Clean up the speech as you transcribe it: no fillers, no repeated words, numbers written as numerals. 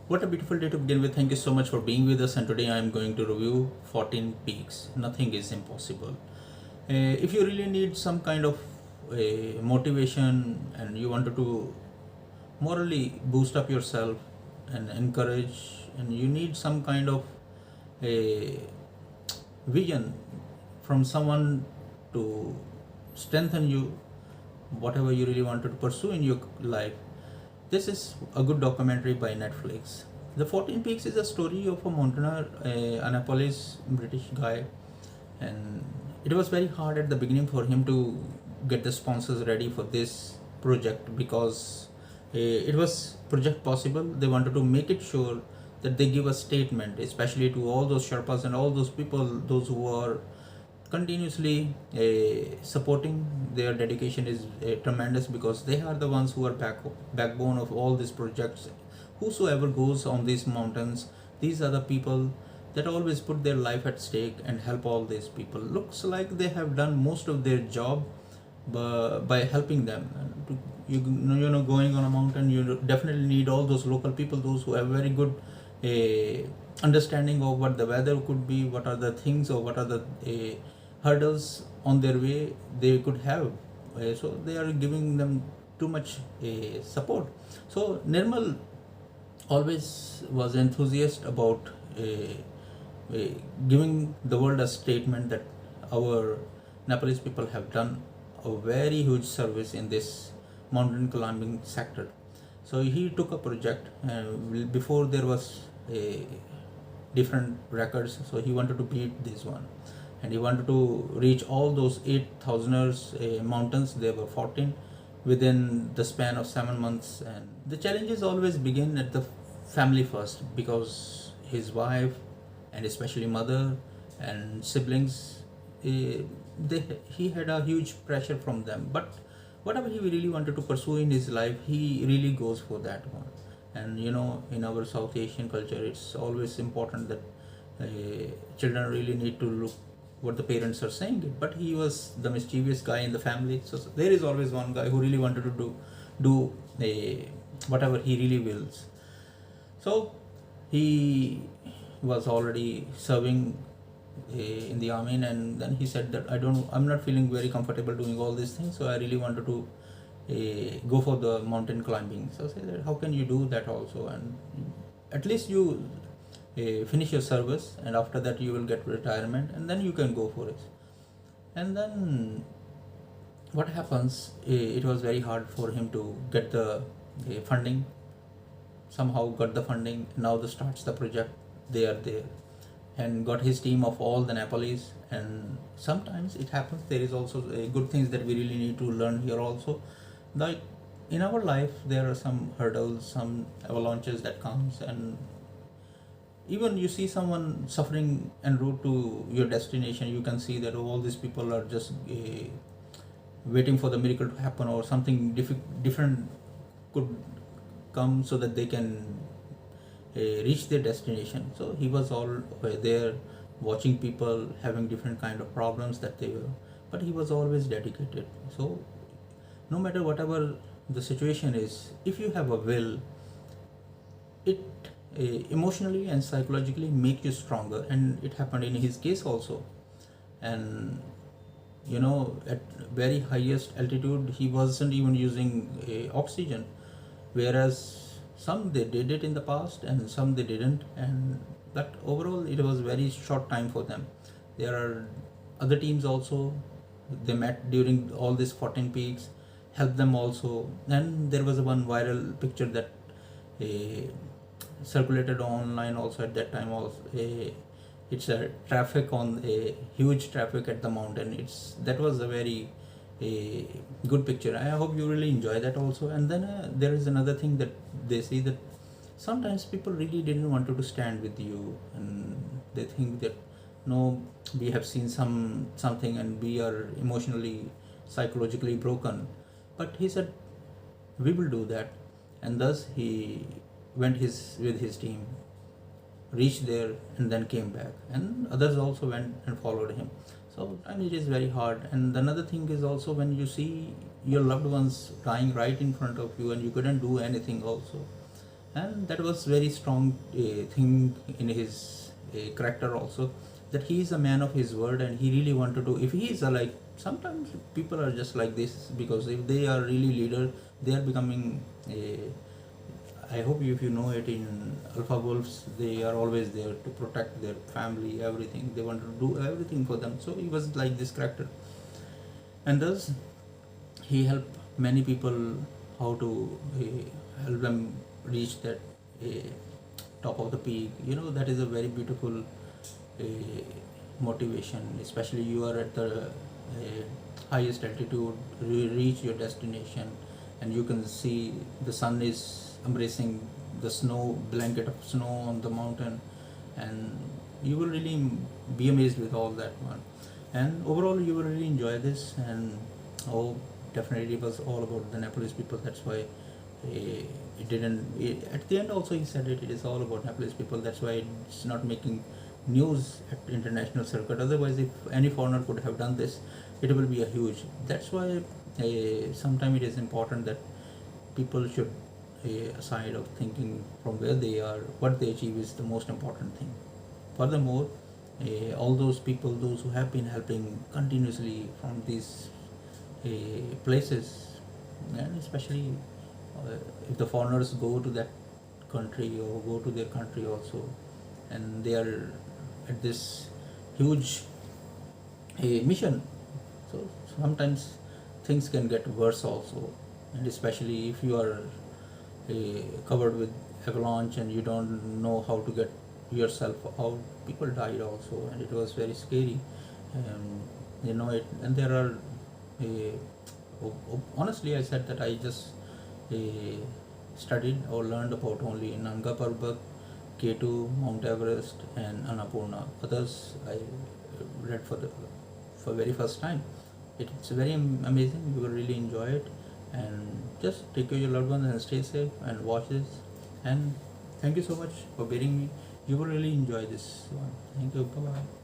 What a beautiful day to begin with. Thank you so much for being with us. And today I am going to review 14 peaks. Nothing is impossible. If you really need some kind of motivation and you wanted to morally boost up yourself and encourage, and you need some kind of a vision from someone to strengthen you, whatever you really wanted to pursue in your life, this is a good documentary by Netflix. The 14 Peaks is a story of a mountaineer, a Nepalese British guy, and it was very hard at the beginning for him to get the sponsors ready for this project because it was project possible. They wanted to make it sure that they give a statement, especially to all those Sherpas and all those people, those who are continuously supporting. Their dedication is tremendous because they are the ones who are backbone of all these projects. Whosoever goes on these mountains, these are the people that always put their life at stake and help all these people. Looks like they have done most of their job by helping them. And going on a mountain, you definitely need all those local people, those who have very good understanding of what the weather could be, what are the things or what are the hurdles on their way they could have. So they are giving them too much support. So Nirmal always was enthusiast about giving the world a statement that our Nepalese people have done a very huge service in this mountain climbing sector. So he took a project before there was a different records, so he wanted to beat this one, and he wanted to reach all those 8,000ers mountains. There were 14 within the span of 7 months, and the challenges always begin at the family first because his wife and especially mother and siblings, he had a huge pressure from them. But whatever he really wanted to pursue in his life, he really goes for that one. And in our South Asian culture, it's always important that children really need to look what the parents are saying. But he was the mischievous guy in the family, so there is always one guy who really wanted to do whatever he really wills. So he was already serving in the army, and then he said that I'm not feeling very comfortable doing all these things, so I really wanted to go for the mountain climbing. So I said that how can you do that also, and at least you finish your service, and after that you will get retirement, and then you can go for it. And then what happens, it was very hard for him to get the funding. Somehow got the funding. Now the starts the project. They are there and got his team of all the Nepalese. And sometimes it happens, there is also good things that we really need to learn here also. Like in our life, there are some hurdles, some avalanches that comes, and even you see someone suffering en route to your destination, you can see that all these people are just waiting for the miracle to happen, or something different could come so that they can reach their destination. So he was all there watching people having different kind of problems that they were, but he was always dedicated. So no matter whatever the situation is, if you have a will, it emotionally and psychologically make you stronger. And it happened in his case also. And at very highest altitude, he wasn't even using oxygen, whereas some they did it in the past and some they didn't. And but overall it was very short time for them. There are other teams also, they met during all these 14 peaks, helped them also. And there was one viral picture that circulated online also at that time also. It's a traffic on a huge traffic at the mountain. That was a very a good picture. I hope you really enjoy that also. And then there is another thing that they see, that sometimes people really didn't want to stand with you, and they think that no, we have seen something and we are emotionally psychologically broken. But he said we will do that. And thus he went with his team, reached there, and then came back, and others also went and followed him. So and it is very hard. And another thing is also, when you see your loved ones dying right in front of you and you couldn't do anything also, and that was very strong thing in his character also, that he is a man of his word, and he really wanted to, if he is a, like, sometimes people are just like this, because if they are really leader, they are becoming a, I hope if you know it, in alpha wolves, they are always there to protect their family, everything, they want to do everything for them. So he was like this character, and thus he helped many people how to help them reach that uh, top of the peak. You know, that is a very beautiful motivation, especially you are at the highest altitude, reach your destination, and you can see the sun is embracing the snow, blanket of snow on the mountain, and you will really be amazed with all that one. And overall you will really enjoy this. And oh, definitely it was all about the Nepalese people. That's why it didn't at the end also he said it is all about Nepalese people. That's why it's not making news at international circuit. Otherwise, if any foreigner could have done this, it will be a huge. That's why sometimes it is important that people should aside of thinking from where they are, what they achieve is the most important thing. Furthermore, all those people, those who have been helping continuously from these places, and especially if the foreigners go to that country or go to their country also, and they are at this huge mission, so sometimes things can get worse also, and especially if you are covered with avalanche and you don't know how to get yourself out. People died also, and it was very scary. You know it, and there are honestly, I said that I just uh, studied or learned about only Nanga Parbat, K2, Mount Everest, and Annapurna. Others I read for very first time. It's very amazing. You will really enjoy it, and just take care of your loved ones and stay safe and watch this. And thank you so much for bearing me. You will really enjoy this one. Thank you. Bye bye.